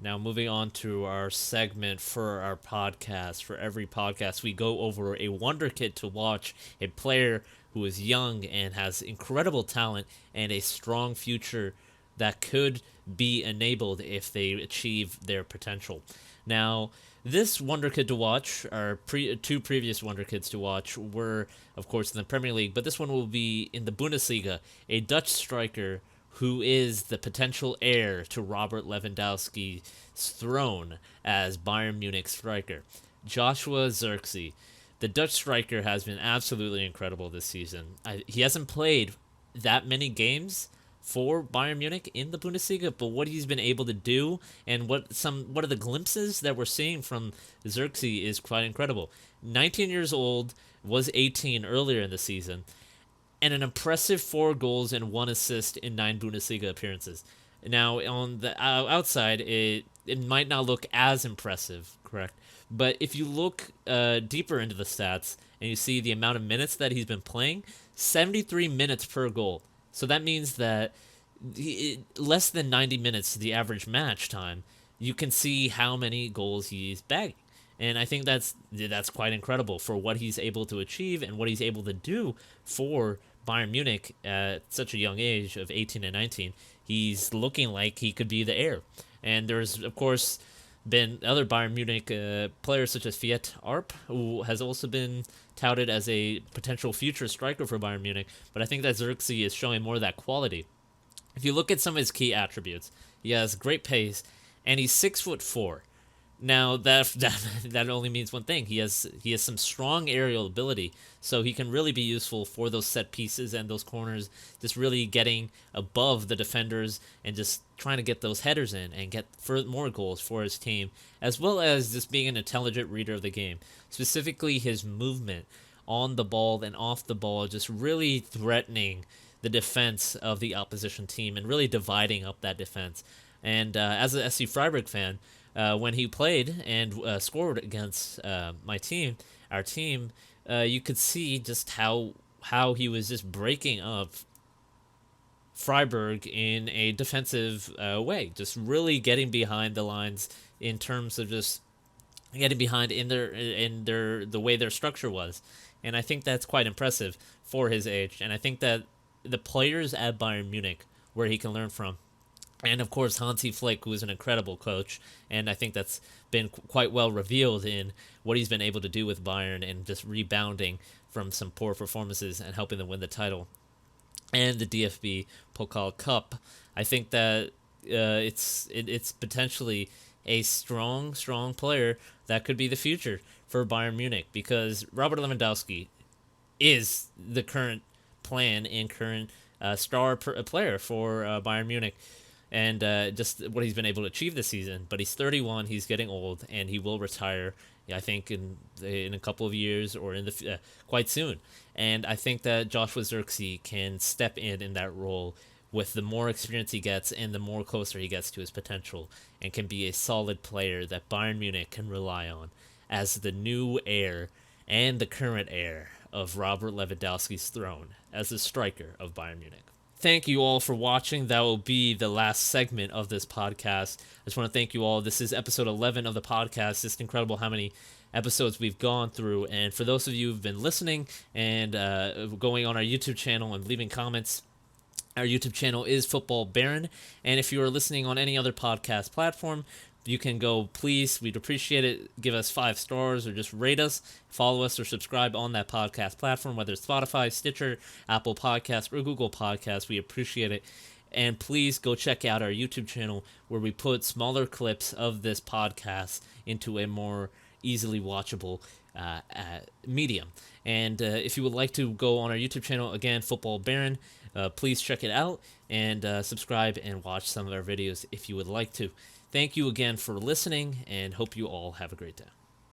Now, moving on to our segment for our podcast. For every podcast, we go over a wonder kid to watch, a player who is young and has incredible talent and a strong future that could be enabled if they achieve their potential. Now, this wonder kid to watch, our two previous wonder kids to watch, were, of course, in the Premier League, but this one will be in the Bundesliga, a Dutch striker who is the potential heir to Robert Lewandowski's throne as Bayern Munich striker. Joshua Zirkzee. The Dutch striker has been absolutely incredible this season. He hasn't played that many games for Bayern Munich in the Bundesliga, but what he's been able to do and what are the glimpses that we're seeing from Zirkzee is quite incredible. 19 years old, was 18 earlier in the season, and an impressive 4 goals and 1 assist in 9 Bundesliga appearances. Now, on the outside, it might not look as impressive, correct? But if you look deeper into the stats and you see the amount of minutes that he's been playing, 73 minutes per goal. So that means that less than 90 minutes, the average match time, you can see how many goals he's bagging. And I think that's quite incredible for what he's able to achieve and what he's able to do for Bayern Munich at such a young age of 18 and 19. He's looking like he could be the heir. And there's, of course, been other Bayern Munich players such as Fiat Arp, who has also been touted as a potential future striker for Bayern Munich. But I think that Xerxes is showing more of that quality. If you look at some of his key attributes, he has great pace, and he's 6'4". Now that only means one thing. He has some strong aerial ability, so he can really be useful for those set pieces and those corners, just really getting above the defenders and just trying to get those headers in and get more goals for his team, as well as just being an intelligent reader of the game. Specifically, his movement on the ball and off the ball, just really threatening the defense of the opposition team and really dividing up that defense. And as a SC Freiburg fan, when he played and scored against our team, you could see just how he was just breaking up Freiburg in a defensive way, just really getting behind the lines in terms of just getting behind in their the way their structure was, and I think that's quite impressive for his age, and I think that the players at Bayern Munich where he can learn from. And of course, Hansi Flick, who is an incredible coach, and I think that's been quite well revealed in what he's been able to do with Bayern and just rebounding from some poor performances and helping them win the title and the DFB Pokal Cup. I think that it's potentially a strong player that could be the future for Bayern Munich, because Robert Lewandowski is the current plan and current star player for Bayern Munich, and just what he's been able to achieve this season. But he's 31, he's getting old, and he will retire. I think in a couple of years or in the quite soon. And I think that Joshua Zirkzee can step in that role with the more experience he gets and the more closer he gets to his potential, and can be a solid player that Bayern Munich can rely on as the new heir and the current heir of Robert Lewandowski's throne as the striker of Bayern Munich. Thank you all for watching. That will be the last segment of this podcast. I just want to thank you all. This is episode 11 of the podcast. It's incredible how many episodes we've gone through. And for those of you who've been listening and going on our YouTube channel and leaving comments, our YouTube channel is Football Baron. And if you are listening on any other podcast platform, you can go, please, we'd appreciate it. Give us 5 stars or just rate us, follow us, or subscribe on that podcast platform, whether it's Spotify, Stitcher, Apple Podcasts, or Google Podcasts. We appreciate it. And please go check out our YouTube channel where we put smaller clips of this podcast into a more easily watchable medium. And if you would like to go on our YouTube channel, again, Football Baron, please check it out and subscribe and watch some of our videos if you would like to. Thank you again for listening, and hope you all have a great day.